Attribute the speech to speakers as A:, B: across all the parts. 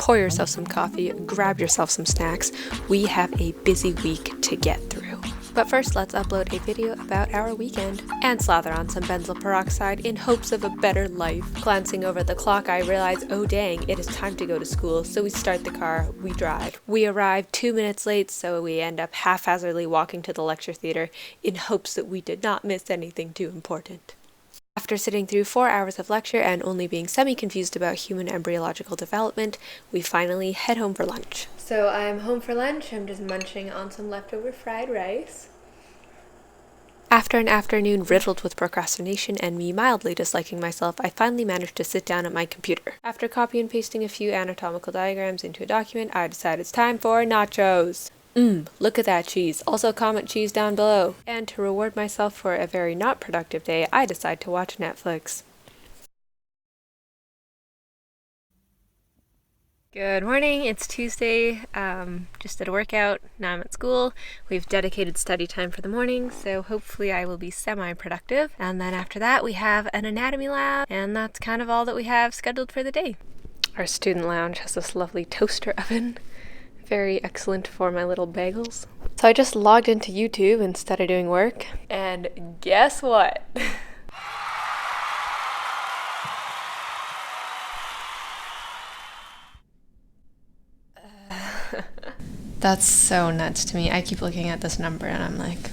A: pour yourself some coffee, grab yourself some snacks. We have a busy week to get through. But first, let's upload a video about our weekend and slather on some benzoyl peroxide in hopes of a better life. Glancing over at the clock, I realize, oh dang, it is time to go to school. So we start the car, we drive. We arrive 2 minutes late, so we end up haphazardly walking to the lecture theater in hopes that we did not miss anything too important. After sitting through 4 hours of lecture and only being semi-confused about human embryological development, we finally head home for lunch. So I'm home for lunch. I'm just munching on some leftover fried rice. After an afternoon riddled with procrastination and me mildly disliking myself, I finally managed to sit down at my computer. After copy and pasting a few anatomical diagrams into a document, I decided it's time for nachos. Look at that cheese. Also comment cheese down below. And to reward myself for a very not productive day, I decide to watch Netflix. Good morning, it's Tuesday. Just did a workout, now I'm at school. We've dedicated study time for the morning, so hopefully I will be semi-productive. And then after that we have an anatomy lab, and that's kind of all that we have scheduled for the day. Our student lounge has this lovely toaster oven. Very excellent for my little bagels. So I just logged into YouTube instead of doing work, and guess what? That's so nuts to me. I keep looking at this number and I'm like,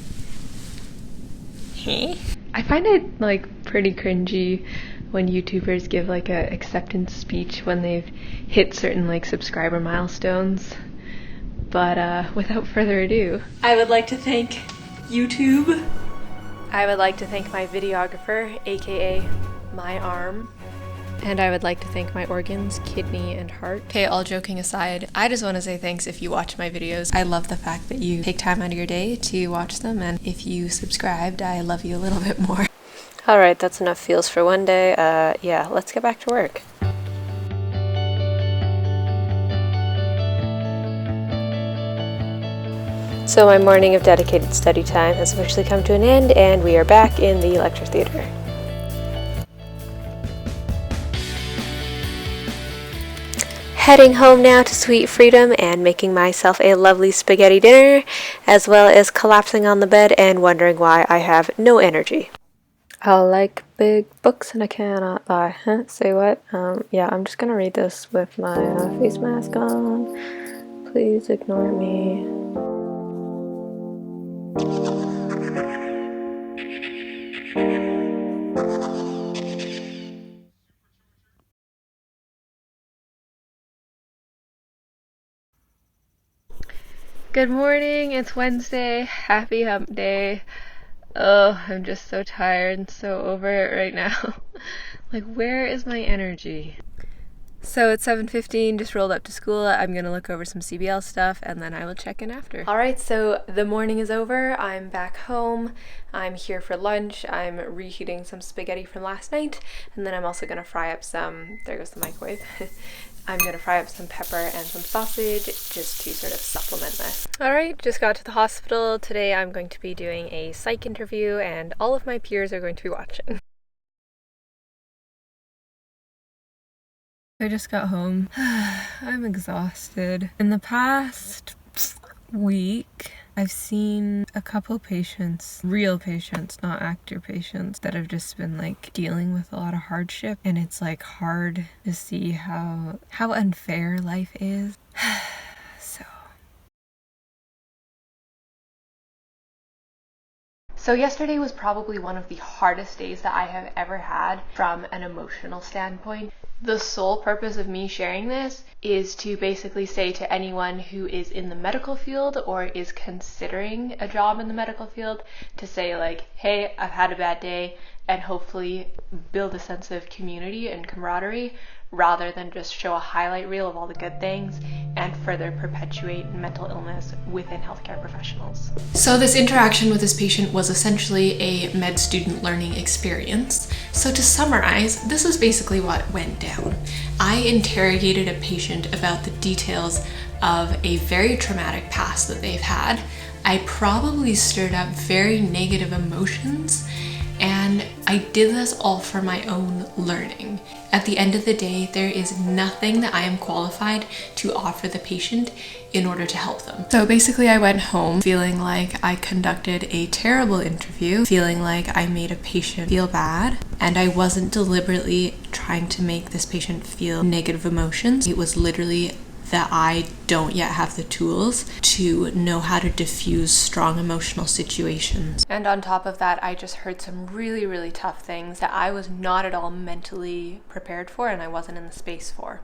A: hey? I find it like pretty cringy when YouTubers give like a acceptance speech when they've hit certain like subscriber milestones. But without further ado, I would like to thank YouTube. I would like to thank my videographer, aka my arm. And I would like to thank my organs, kidney, and heart. Okay, all joking aside, I just want to say thanks if you watch my videos. I love the fact that you take time out of your day to watch them, and if you subscribed, I love you a little bit more. Alright, that's enough feels for one day. Yeah, let's get back to work. So my morning of dedicated study time has officially come to an end, and we are back in the lecture theater. Heading home now to sweet freedom and making myself a lovely spaghetti dinner, as well as collapsing on the bed and wondering why I have no energy. I like big books and I cannot lie. Huh? Say what? Yeah, I'm just gonna read this with my face mask on. Please ignore me. Good morning, it's Wednesday. Happy hump day. Oh, I'm just so tired and so over it right now. Like, where is my energy? So it's 7:15, just rolled up to school. I'm gonna look over some CBL stuff and then I will check in after. Alright, so the morning is over. I'm back home. I'm here for lunch. I'm reheating some spaghetti from last night, and then I'm also gonna fry up some, there goes the microwave. I'm gonna fry up some pepper and some sausage just to sort of supplement this. Alright, just got to the hospital. Today I'm going to be doing a psych interview and all of my peers are going to be watching. I just got home. I'm exhausted. In the past week, I've seen a couple patients, real patients, not actor patients, that have just been like dealing with a lot of hardship, and it's like hard to see how unfair life is. So yesterday was probably one of the hardest days that I have ever had from an emotional standpoint. The sole purpose of me sharing this is to basically say to anyone who is in the medical field or is considering a job in the medical field to say like, hey, I've had a bad day, and hopefully build a sense of community and camaraderie rather than just show a highlight reel of all the good things and further perpetuate mental illness within healthcare professionals. So this interaction with this patient was essentially a med student learning experience. So to summarize, this is basically what went down. I interrogated a patient about the details of a very traumatic past that they've had. I probably stirred up very negative emotions, And I did this all for my own learning. At the end of the day, there is nothing that I am qualified to offer the patient in order to help them. So basically I went home feeling like I conducted a terrible interview, feeling like I made a patient feel bad, and I wasn't deliberately trying to make this patient feel negative emotions. It was literally that I don't yet have the tools to know how to diffuse strong emotional situations. And on top of that, I just heard some really, really tough things that I was not at all mentally prepared for and I wasn't in the space for.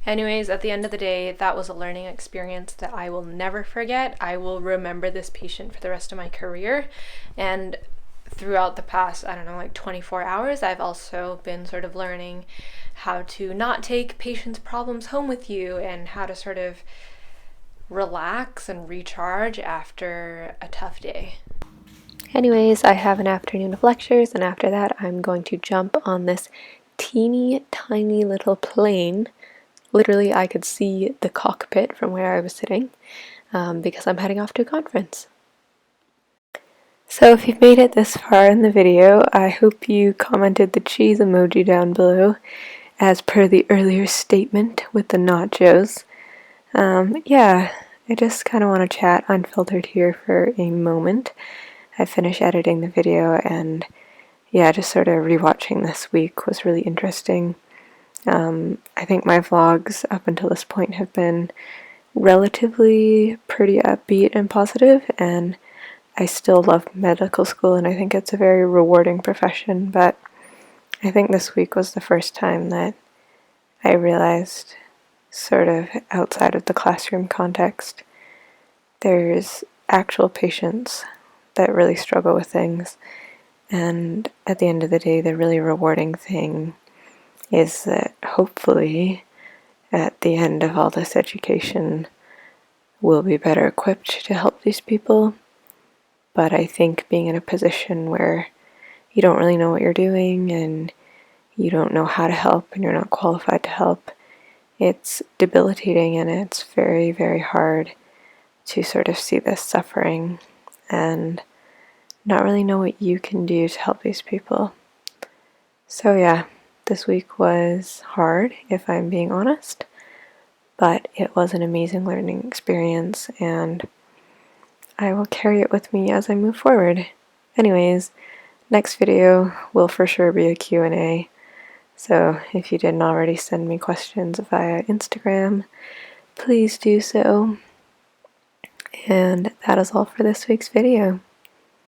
A: Anyways, at the end of the day, that was a learning experience that I will never forget. I will remember this patient for the rest of my career. And throughout the past, I don't know, like 24 hours, I've also been sort of learning how to not take patients' problems home with you and how to sort of relax and recharge after a tough day. Anyways, I have an afternoon of lectures, and after that I'm going to jump on this teeny tiny little plane. Literally, I could see the cockpit from where I was sitting because I'm heading off to a conference. So if you've made it this far in the video, I hope you commented the cheese emoji down below as per the earlier statement with the nachos. Yeah, I just kind of want to chat unfiltered here for a moment. I finished editing the video and yeah, just sort of rewatching this week was really interesting. I think my vlogs up until this point have been relatively pretty upbeat and positive, and I still love medical school and I think it's a very rewarding profession, but I think this week was the first time that I realized, sort of outside of the classroom context, there's actual patients that really struggle with things, and at the end of the day, the really rewarding thing is that hopefully at the end of all this education we'll be better equipped to help these people. But I think being in a position where you don't really know what you're doing and you don't know how to help and you're not qualified to help, it's debilitating and it's very, very hard to sort of see this suffering and not really know what you can do to help these people. So yeah, this week was hard, if I'm being honest, but it was an amazing learning experience and I will carry it with me as I move forward. Anyways, next video will for sure be a Q&A. So if you didn't already send me questions via Instagram, please do so. And that is all for this week's video.